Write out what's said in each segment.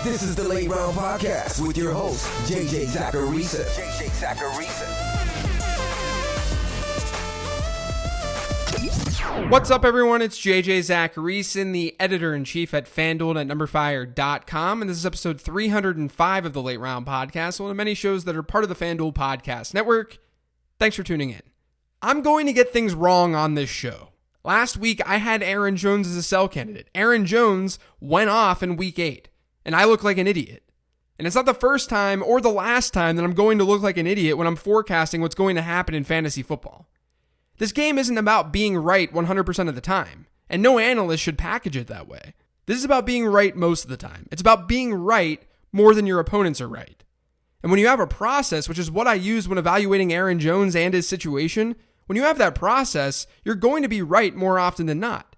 This is the Late Round Podcast with your host, JJ Zacharisa. What's up, everyone? It's JJ Zacharisa, the editor-in-chief at FanDuel at numberfire.com, and this is episode 305 of the Late Round Podcast, one of many shows that are part of the FanDuel Podcast Network. Thanks for tuning in. I'm going to get things wrong on this show. Last week, I had Aaron Jones as a sell candidate. Aaron Jones went off in Week 8, and I look like an idiot. And it's not the first time or the last time that I'm going to look like an idiot when I'm forecasting what's going to happen in fantasy football. This game isn't about being right 100% of the time, and no analyst should package it that way. This is about being right most of the time. It's about being right more than your opponents are right. And when you have a process, which is what I used when evaluating Aaron Jones and his situation, when you have that process, you're going to be right more often than not.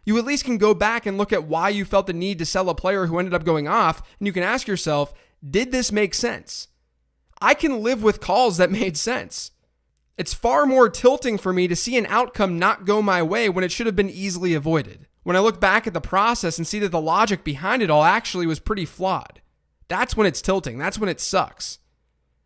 You at least can go back and look at why you felt the need to sell a player who ended up going off, and you can ask yourself, did this make sense? I can live with calls that made sense. It's far more tilting for me to see an outcome not go my way when it should have been easily avoided. When I look back at the process and see that the logic behind it all actually was pretty flawed. That's when it's tilting. That's when it sucks.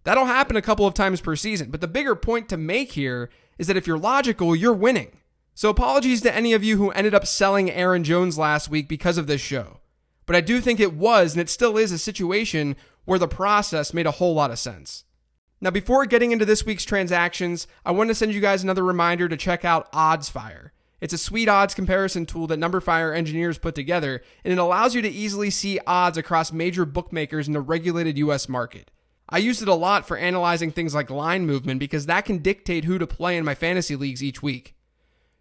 That'll happen a couple of times per season, but the bigger point to make here is that if you're logical, you're winning. So apologies to any of you who ended up selling Aaron Jones last week because of this show. But I do think it was, and it still is, a situation where the process made a whole lot of sense. Now, before getting into this week's transactions, I want to send you guys another reminder to check out OddsFire. It's a sweet odds comparison tool that NumberFire engineers put together, and it allows you to easily see odds across major bookmakers in the regulated U.S. market. I use it a lot for analyzing things like line movement because that can dictate who to play in my fantasy leagues each week.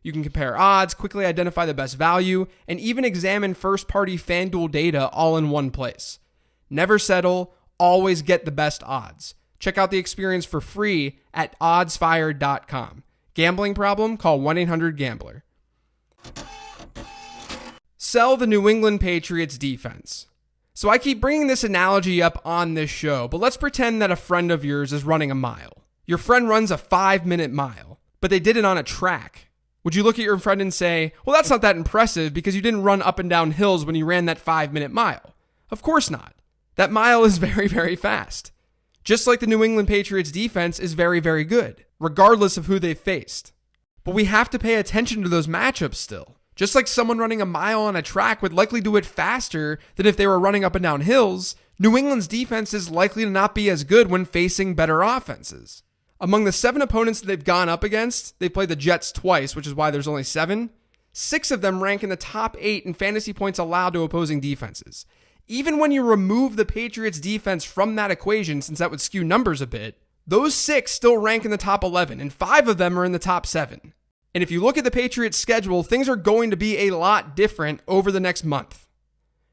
You can compare odds, quickly identify the best value, and even examine first-party FanDuel data all in one place. Never settle, always get the best odds. Check out the experience for free at oddsfire.com. Gambling problem? Call 1-800-GAMBLER. Sell the New England Patriots defense. So I keep bringing this analogy up on this show, but let's pretend that a friend of yours is running a mile. Your friend runs a 5-minute mile, but they did it on a track. Would you look at your friend and say, well, that's not that impressive because you didn't run up and down hills when you ran that 5-minute mile? Of course not. That mile is very, very fast. Just like the New England Patriots defense is very, very good, regardless of who they've faced. But we have to pay attention to those matchups still. Just like someone running a mile on a track would likely do it faster than if they were running up and down hills, New England's defense is likely to not be as good when facing better offenses. Among the 7 opponents that they've gone up against, they played the Jets twice, which is why there's only 7. 6 of them rank in the top 8 in fantasy points allowed to opposing defenses. Even when you remove the Patriots defense from that equation, since that would skew numbers a bit, those 6 still rank in the top 11, and 5 of them are in the top 7. And if you look at the Patriots' schedule, things are going to be a lot different over the next month.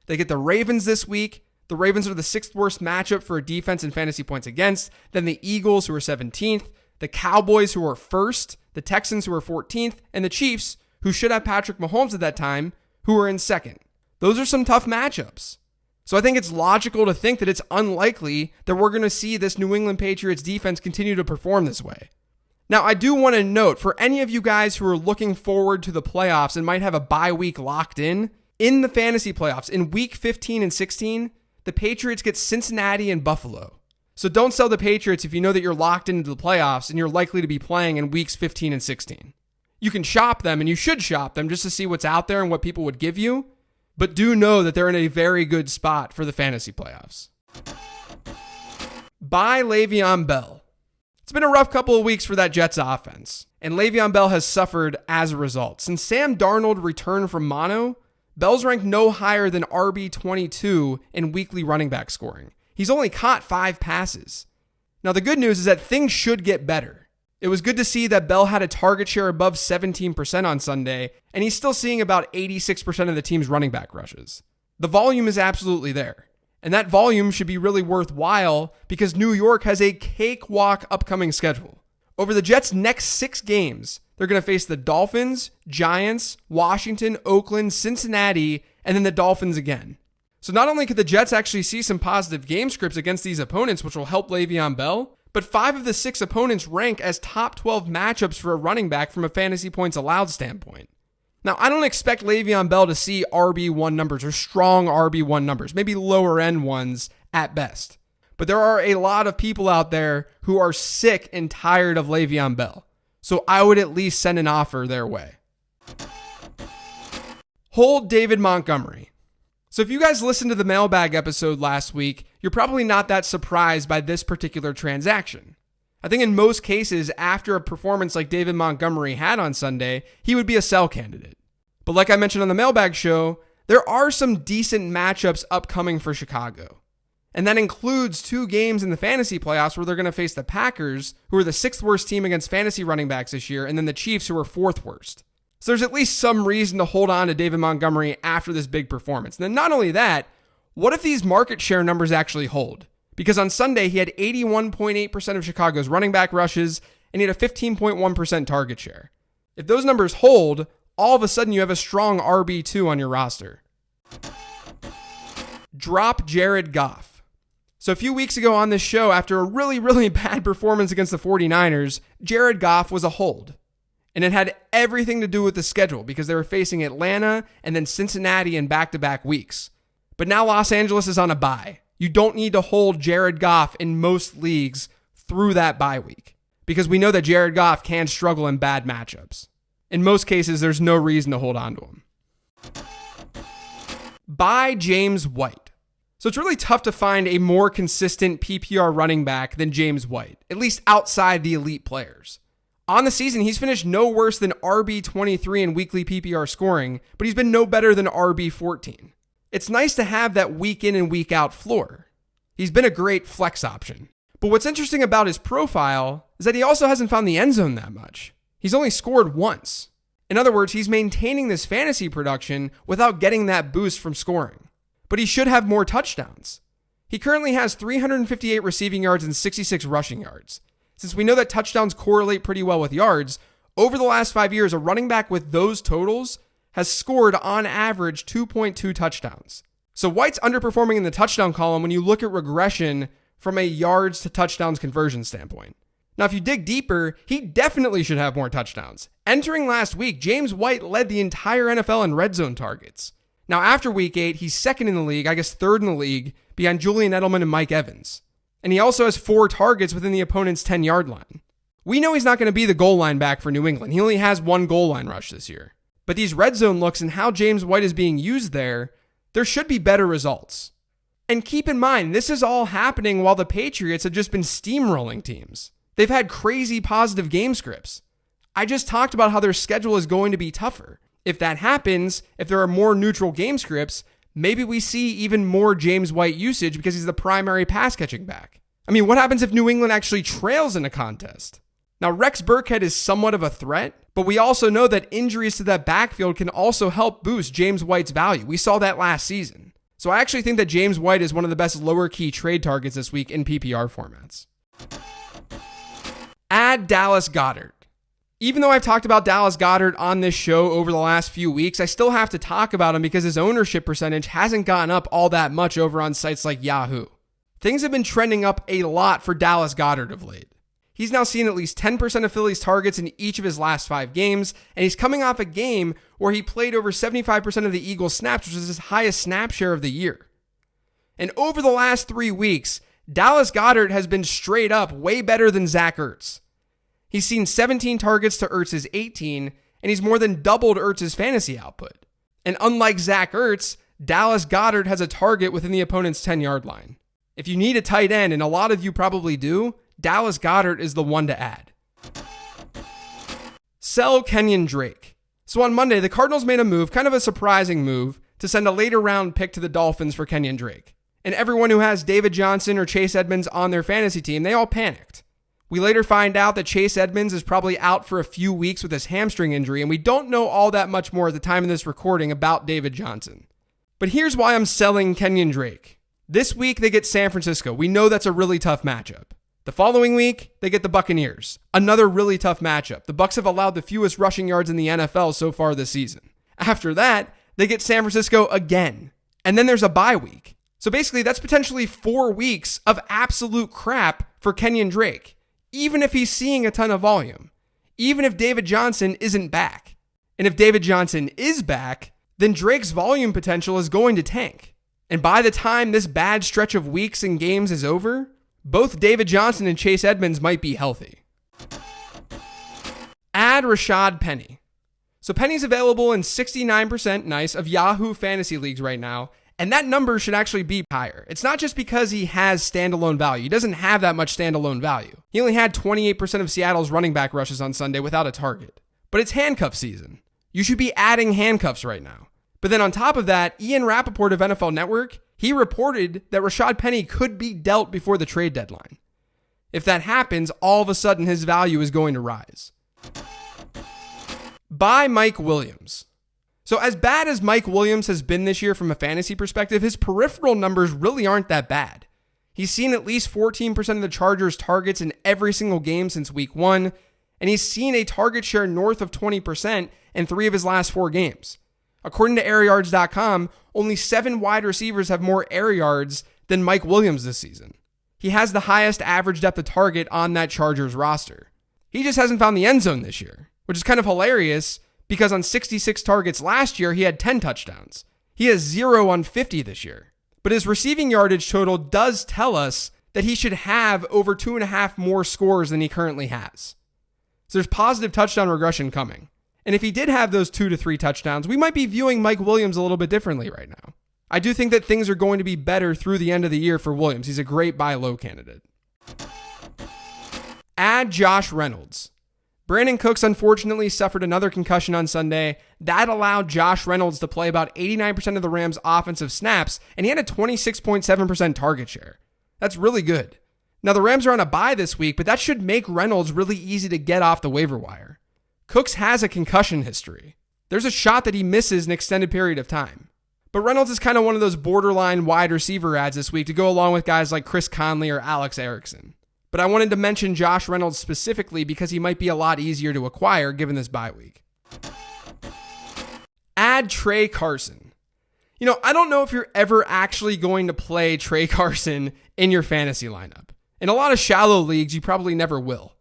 They get the Ravens this week. The Ravens are the 6th worst matchup for a defense in fantasy points against, then the Eagles, who are 17th, the Cowboys, who are 1st, the Texans, who are 14th, and the Chiefs, who should have Patrick Mahomes at that time, who are in 2nd. Those are some tough matchups. So I think it's logical to think that it's unlikely that we're going to see this New England Patriots defense continue to perform this way. Now, I do want to note, for any of you guys who are looking forward to the playoffs and might have a bye week locked in the fantasy playoffs, in week 15 and 16, the Patriots get Cincinnati and Buffalo. So don't sell the Patriots if you know that you're locked into the playoffs and you're likely to be playing in weeks 15 and 16. You can shop them, and you should shop them just to see what's out there and what people would give you, but do know that they're in a very good spot for the fantasy playoffs. Buy Le'Veon Bell. It's been a rough couple of weeks for that Jets offense, and Le'Veon Bell has suffered as a result. Since Sam Darnold returned from mono, Bell's ranked no higher than RB22 in weekly running back scoring. He's only caught 5 passes. Now, the good news is that things should get better. It was good to see that Bell had a target share above 17% on Sunday, and he's still seeing about 86% of the team's running back rushes. The volume is absolutely there, and that volume should be really worthwhile because New York has a cakewalk upcoming schedule. Over the Jets' next 6 games, they're going to face the Dolphins, Giants, Washington, Oakland, Cincinnati, and then the Dolphins again. So not only could the Jets actually see some positive game scripts against these opponents, which will help Le'Veon Bell, but 5 of the 6 opponents rank as top 12 matchups for a running back from a fantasy points allowed standpoint. Now, I don't expect Le'Veon Bell to see RB1 numbers or strong RB1 numbers, maybe lower end ones at best. But there are a lot of people out there who are sick and tired of Le'Veon Bell. So I would at least send an offer their way. Hold David Montgomery. So if you guys listened to the mailbag episode last week, you're probably not that surprised by this particular transaction. I think in most cases, after a performance like David Montgomery had on Sunday, he would be a sell candidate. But like I mentioned on the mailbag show, there are some decent matchups upcoming for Chicago. And that includes 2 games in the fantasy playoffs where they're going to face the Packers, who are the 6th worst team against fantasy running backs this year, and then the Chiefs, who are 4th worst. So there's at least some reason to hold on to David Montgomery after this big performance. And then not only that, what if these market share numbers actually hold? Because on Sunday, he had 81.8% of Chicago's running back rushes, and he had a 15.1% target share. If those numbers hold, all of a sudden you have a strong RB2 on your roster. Drop Jared Goff. So a few weeks ago on this show, after a really bad performance against the 49ers, Jared Goff was a hold. And it had everything to do with the schedule because they were facing Atlanta and then Cincinnati in back-to-back weeks. But now Los Angeles is on a bye. You don't need to hold Jared Goff in most leagues through that bye week because we know that Jared Goff can struggle in bad matchups. In most cases, there's no reason to hold on to him. Buy James White. So it's really tough to find a more consistent PPR running back than James White, at least outside the elite players. On the season, he's finished no worse than RB23 in weekly PPR scoring, but he's been no better than RB14. It's nice to have that week in and week out floor. He's been a great flex option. But what's interesting about his profile is that he also hasn't found the end zone that much. He's only scored once. In other words, he's maintaining this fantasy production without getting that boost from scoring. But he should have more touchdowns. He currently has 358 receiving yards and 66 rushing yards. Since we know that touchdowns correlate pretty well with yards, over the last 5 years, a running back with those totals has scored on average 2.2 touchdowns. So White's underperforming in the touchdown column when you look at regression from a yards to touchdowns conversion standpoint. Now, if you dig deeper, he definitely should have more touchdowns. Entering last week, James White led the entire NFL in red zone targets. Now, after week 8, he's second in the league, I guess third in the league, behind Julian Edelman and Mike Evans. And he also has 4 targets within the opponent's 10-yard line. We know he's not going to be the goal line back for New England. He only has 1 goal line rush this year. But these red zone looks and how James White is being used there should be better results. And keep in mind, this is all happening while the Patriots have just been steamrolling teams. They've had crazy positive game scripts. I just talked about how their schedule is going to be tougher. If that happens, if there are more neutral game scripts, maybe we see even more James White usage because he's the primary pass catching back. I mean, what happens if New England actually trails in a contest? Now, Rex Burkhead is somewhat of a threat, but we also know that injuries to that backfield can also help boost James White's value. We saw that last season. So I actually think that James White is one of the best lower key trade targets this week in PPR formats. Add Dallas Goedert. Even though I've talked about Dallas Goedert on this show over the last few weeks, I still have to talk about him because his ownership percentage hasn't gone up all that much over on sites like Yahoo. Things have been trending up a lot for Dallas Goedert of late. He's now seen at least 10% of Philly's targets in each of his last 5 games, and he's coming off a game where he played over 75% of the Eagles' snaps, which is his highest snap share of the year. And over the last 3 weeks, Dallas Goedert has been straight up way better than Zach Ertz. He's seen 17 targets to Ertz's 18, and he's more than doubled Ertz's fantasy output. And unlike Zach Ertz, Dallas Goedert has a target within the opponent's 10-yard line. If you need a tight end, and a lot of you probably do, Dallas Goedert is the one to add. Sell Kenyon Drake. So on Monday, the Cardinals made a move, kind of a surprising move, to send a later round pick to the Dolphins for Kenyon Drake. And everyone who has David Johnson or Chase Edmonds on their fantasy team, they all panicked. We later find out that Chase Edmonds is probably out for a few weeks with his hamstring injury, and we don't know all that much more at the time of this recording about David Johnson. But here's why I'm selling Kenyon Drake. This week, they get San Francisco. We know that's a really tough matchup. The following week, they get the Buccaneers. Another really tough matchup. The Bucs have allowed the fewest rushing yards in the NFL so far this season. After that, they get San Francisco again. And then there's a bye week. So basically, that's potentially 4 weeks of absolute crap for Kenyon Drake, even if he's seeing a ton of volume, even if David Johnson isn't back. And if David Johnson is back, then Drake's volume potential is going to tank. And by the time this bad stretch of weeks and games is over, both David Johnson and Chase Edmonds might be healthy. Add Rashad Penny. So Penny's available in 69% nice of Yahoo fantasy leagues right now, and that number should actually be higher. It's not just because he has standalone value. He doesn't have that much standalone value. He only had 28% of Seattle's running back rushes on Sunday without a target. But it's handcuff season. You should be adding handcuffs right now. But then on top of that, Ian Rappaport of NFL Network, he reported that Rashad Penny could be dealt before the trade deadline. If that happens, all of a sudden his value is going to rise. Buy Mike Williams. So as bad as Mike Williams has been this year from a fantasy perspective, his peripheral numbers really aren't that bad. He's seen at least 14% of the Chargers' targets in every single game since week 1, and he's seen a target share north of 20% in 3 of his last 4 games. According to airyards.com, only 7 wide receivers have more air yards than Mike Williams this season. He has the highest average depth of target on that Chargers roster. He just hasn't found the end zone this year, which is kind of hilarious because on 66 targets last year, he had 10 touchdowns. He has 0 on 50 this year. But his receiving yardage total does tell us that he should have over 2.5 more scores than he currently has. So there's positive touchdown regression coming. And if he did have those 2 to 3 touchdowns, we might be viewing Mike Williams a little bit differently right now. I do think that things are going to be better through the end of the year for Williams. He's a great buy low candidate. Add Josh Reynolds. Brandon Cooks unfortunately suffered another concussion on Sunday. That allowed Josh Reynolds to play about 89% of the Rams' offensive snaps, and he had a 26.7% target share. That's really good. Now, the Rams are on a bye this week, but that should make Reynolds really easy to get off the waiver wire. Cooks has a concussion history. There's a shot that he misses an extended period of time. But Reynolds is kind of one of those borderline wide receiver ads this week to go along with guys like Chris Conley or Alex Erickson. But I wanted to mention Josh Reynolds specifically because he might be a lot easier to acquire given this bye week. Add Trey Carson. I don't know if you're ever actually going to play Trey Carson in your fantasy lineup. In a lot of shallow leagues, you probably never will.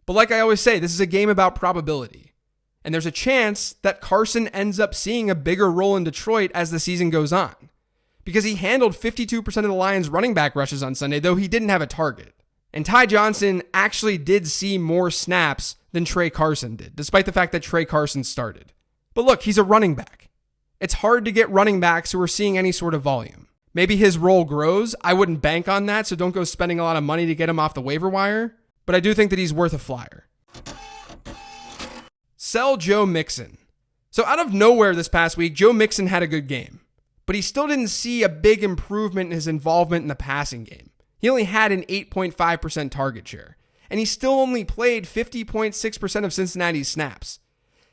But like I always say, this is a game about probability. And there's a chance that Carson ends up seeing a bigger role in Detroit as the season goes on. Because he handled 52% of the Lions' running back rushes on Sunday, though he didn't have a target. And Ty Johnson actually did see more snaps than Trey Carson did, despite the fact that Trey Carson started. But look, he's a running back. It's hard to get running backs who are seeing any sort of volume. Maybe his role grows. I wouldn't bank on that, so don't go spending a lot of money to get him off the waiver wire. But I do think that he's worth a flyer. Sell Joe Mixon. So out of nowhere this past week, Joe Mixon had a good game. But he still didn't see a big improvement in his involvement in the passing game. He only had an 8.5% target share. And he still only played 50.6% of Cincinnati's snaps.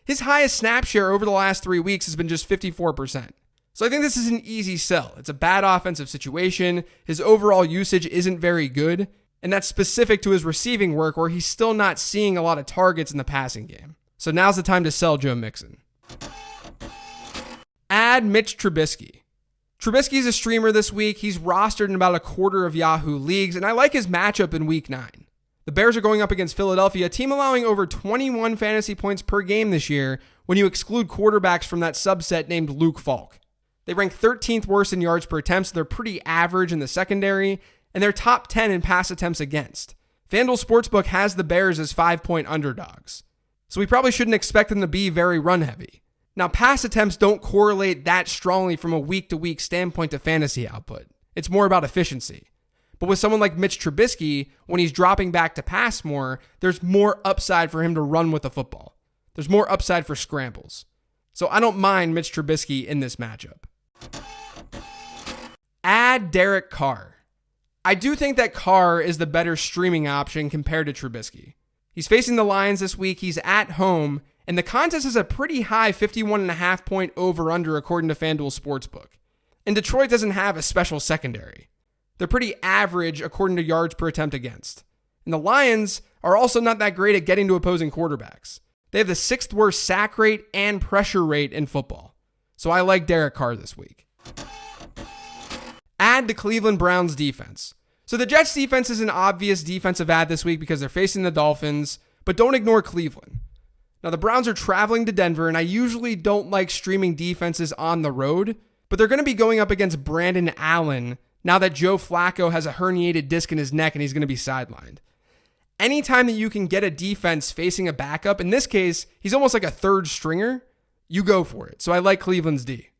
His highest snap share over the last 3 weeks has been just 54%. So I think this is an easy sell. It's a bad offensive situation. His overall usage isn't very good. And that's specific to his receiving work where he's still not seeing a lot of targets in the passing game. So now's the time to sell Joe Mixon. Add Mitch Trubisky. Trubisky's a streamer this week. He's rostered in about a quarter of Yahoo leagues, and I like his matchup in week 9. The Bears are going up against Philadelphia, a team allowing over 21 fantasy points per game this year when you exclude quarterbacks from that subset named Luke Falk. They rank 13th worst in yards per attempt, so they're pretty average in the secondary, and they're top 10 in pass attempts against. FanDuel Sportsbook has the Bears as 5-point underdogs. So we probably shouldn't expect them to be very run heavy. Now, pass attempts don't correlate that strongly from a week-to-week standpoint to fantasy output. It's more about efficiency. But with someone like Mitch Trubisky, when he's dropping back to pass more, there's more upside for him to run with the football. There's more upside for scrambles. So I don't mind Mitch Trubisky in this matchup. Add Derek Carr. I do think that Carr is the better streaming option compared to Trubisky. He's facing the Lions this week. He's at home. And the contest is a pretty high 51.5 point over-under according to FanDuel Sportsbook. And Detroit doesn't have a special secondary. They're pretty average according to yards per attempt against. And the Lions are also not that great at getting to opposing quarterbacks. They have the 6th worst sack rate and pressure rate in football. So I like Derek Carr this week. Add the Cleveland Browns defense. So the Jets defense is an obvious defensive add this week because they're facing the Dolphins, but don't ignore Cleveland. Now, the Browns are traveling to Denver, and I usually don't like streaming defenses on the road, but they're going to be going up against Brandon Allen now that Joe Flacco has a herniated disc in his neck and he's going to be sidelined. Anytime that you can get a defense facing a backup, in this case, he's almost like a third stringer, you go for it. So I like Cleveland's D.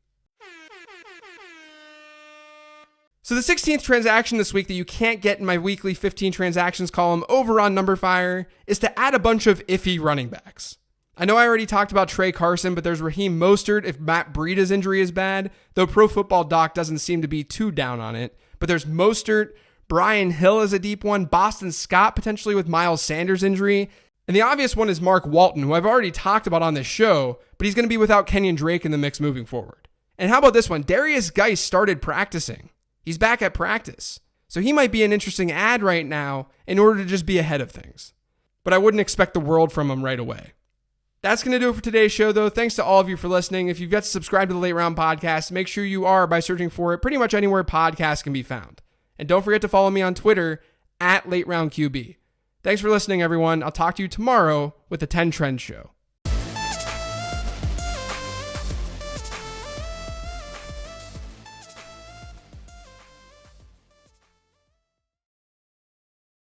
So the 16th transaction this week that you can't get in my weekly 15 transactions column over on NumberFire is to add a bunch of iffy running backs. I know I already talked about Trey Carson, but there's Raheem Mostert if Matt Breida's injury is bad, though Pro Football Doc doesn't seem to be too down on it. But there's Mostert, Brian Hill is a deep one, Boston Scott potentially with Miles Sanders' injury, and the obvious one is Mark Walton, who I've already talked about on this show, but he's going to be without Kenyon Drake in the mix moving forward. And how about this one? Darius Geis started practicing. He's back at practice. So he might be an interesting add right now in order to just be ahead of things. But I wouldn't expect the world from him right away. That's going to do it for today's show, though. Thanks to all of you for listening. If you've yet to subscribe to the Late Round Podcast, make sure you are by searching for it pretty much anywhere podcasts can be found. And don't forget to follow me on Twitter @LateRoundQB. Thanks for listening, everyone. I'll talk to you tomorrow with the 10 Trends Show.